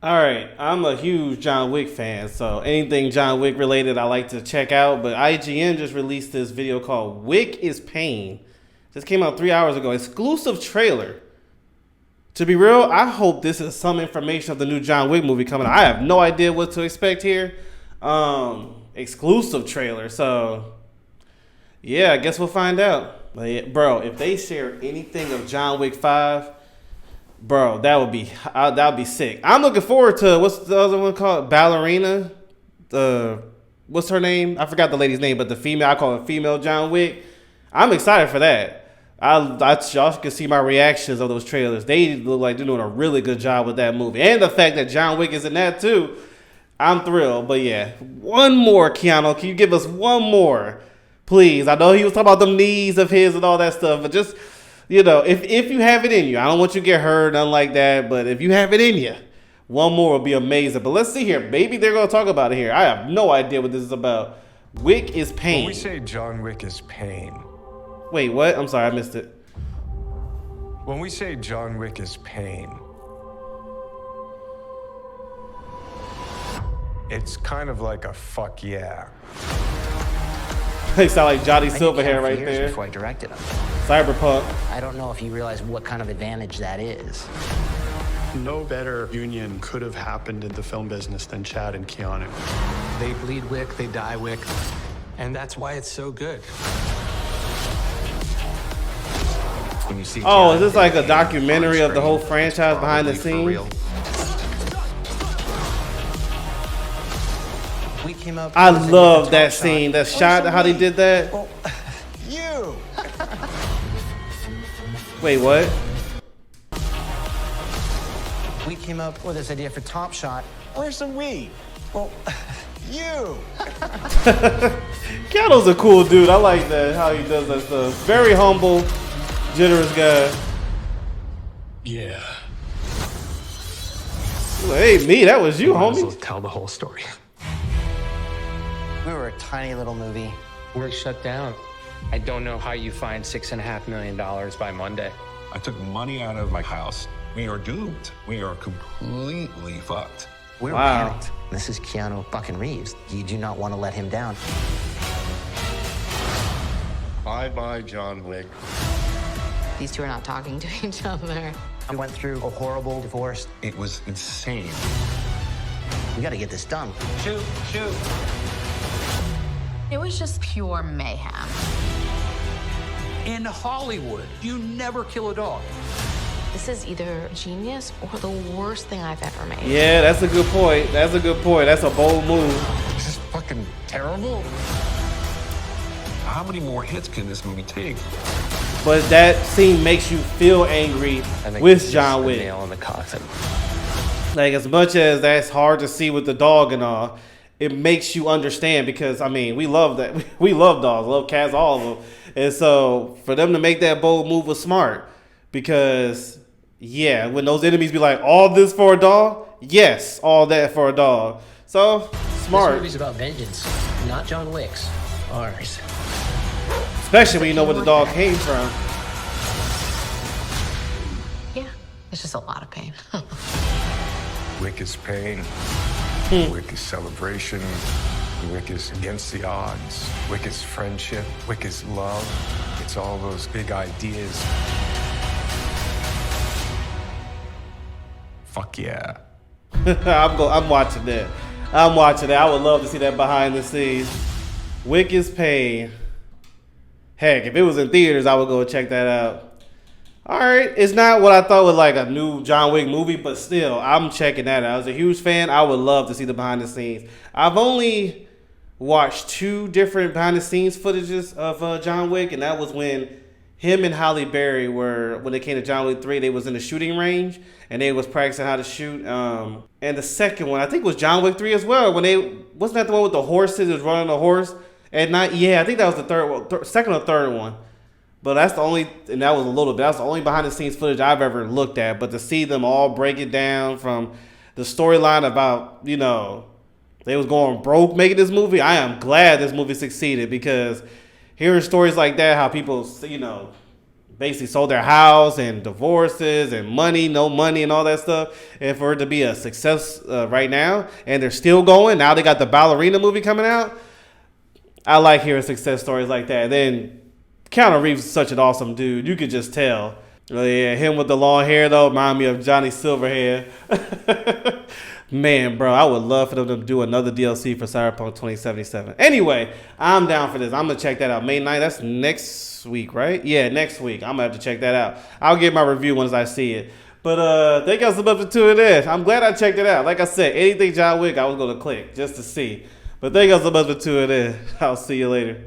All right, I'm a huge John Wick fan, so anything John Wick related I like to check out. But IGN just released this video called Wick is Pain. This came out 3 hours ago. Exclusive trailer. To be real, I hope this is some information of the new John Wick movie coming out. I have no idea what to expect here. Exclusive trailer, so yeah, I guess we'll find out. But yeah, bro, if they share anything of John Wick 5, bro, that would be sick. I'm looking forward to what's the other one called? Ballerina. The what's her name? I forgot the lady's name, but the female, I call it female John Wick. I'm excited for that. Y'all can see my reactions of those trailers. They look like they're doing a really good job with that movie, and the fact that John Wick is in that too. I'm thrilled. But yeah, one more, Keanu. Can you give us one more, please? I know he was talking about them knees of his and all that stuff, but just if you have it in you, I don't want you to get hurt, nothing like that. But if you have it in you, one more would be amazing. But let's see here. Maybe they're gonna talk about it here. I have no idea what this is about. Wick is pain. When we say John Wick is pain. Wait, what? I'm sorry, I missed it. When we say John Wick is pain, it's kind of like a fuck yeah. They sound like Johnny I knew Silverhair Keanu for right years there. before I directed him. Cyberpunk. I don't know if you realize what kind of advantage that is. No better union could have happened in the film business than Chad and Keanu. They bleed Wick, they die Wick, and that's why it's so good. When you see Oh, Keanu is this like a on documentary of the screen, whole it's franchise behind the probably for scenes? real. We came up. I with a love different that top scene, shot. that shot, how they did that. Well, you. Wait, what? We came up with this idea for Top Shot. Where's the we? Well, you. Keanu's a cool dude. I like that, how he does that stuff. Very humble, generous guy. Yeah. Hey, me, that was you, Might as well homie. tell the whole story. We were a tiny little movie. We're shut down. I don't know how you find $6.5 million by Monday. I took money out of my house. We are doomed. We are completely fucked. We were Wow. panicked. This is Keanu fucking Reeves. You do not want to let him down. Bye-bye, John Wick. These two are not talking to each other. I went through a horrible divorce. It was insane. We got to get this done. Shoot, shoot. It was just pure mayhem. In Hollywood, you never kill a dog. This is either genius or the worst thing I've ever made. Yeah, that's a good point. That's a good point. That's a bold move. This is fucking terrible. How many more hits can this movie take? But that scene makes you feel angry I think with it's just John the Wick. nail in the coffin. Like, as much as that's hard to see with the dog and all, it makes you understand because, I mean, we love that. We love dogs, love cats, all of them. And so for them to make that bold move was smart because, yeah, when those enemies be like, all this for a dog? Yes, all that for a dog. So, smart. This movie's about vengeance, not John Wick's. Ours. Especially when you know where the dog came from. Yeah, it's just a lot of pain. Wick is pain. Wick is celebration. Wick is against the odds. Wick is friendship. Wick is love. It's all those big ideas. Fuck yeah. I'm watching that. I'm watching that. I would love to see that behind the scenes. Wick is pain. Heck, if it was in theaters, I would go check that out. All right, it's not what I thought was like a new John Wick movie, but still, I'm checking that out. As a huge fan, I would love to see the behind the scenes. I've only watched 2 different behind the scenes footages of John Wick, and that was when him and Halle Berry when they came to John Wick 3, they was in the shooting range, and they was practicing how to shoot. And the second one, I think was John Wick 3 as well, wasn't that the one with the horses, it was running the horse at night? Yeah, I think that was the third one, second or third one. But that's the only, and that was a little bit, that's the only behind the scenes footage I've ever looked at. But to see them all break it down from the storyline about, they was going broke making this movie, I am glad this movie succeeded because hearing stories like that, how people, basically sold their house and divorces and money, no money and all that stuff. And for it to be a success right now, and they're still going. Now they got the Ballerina movie coming out. I like hearing success stories like that. And then Keanu Reeves is such an awesome dude. You could just tell. Yeah, him with the long hair, though, remind me of Johnny Silverhand. Man, bro, I would love for them to do another DLC for Cyberpunk 2077. Anyway, I'm down for this. I'm going to check that out. May 9th, that's next week, right? Yeah, next week. I'm going to have to check that out. I'll give my review once I see it. But thank y'all so much for tuning in. I'm glad I checked it out. Like I said, anything John Wick, I was going to click just to see. But thank y'all so much for tuning in. I'll see you later.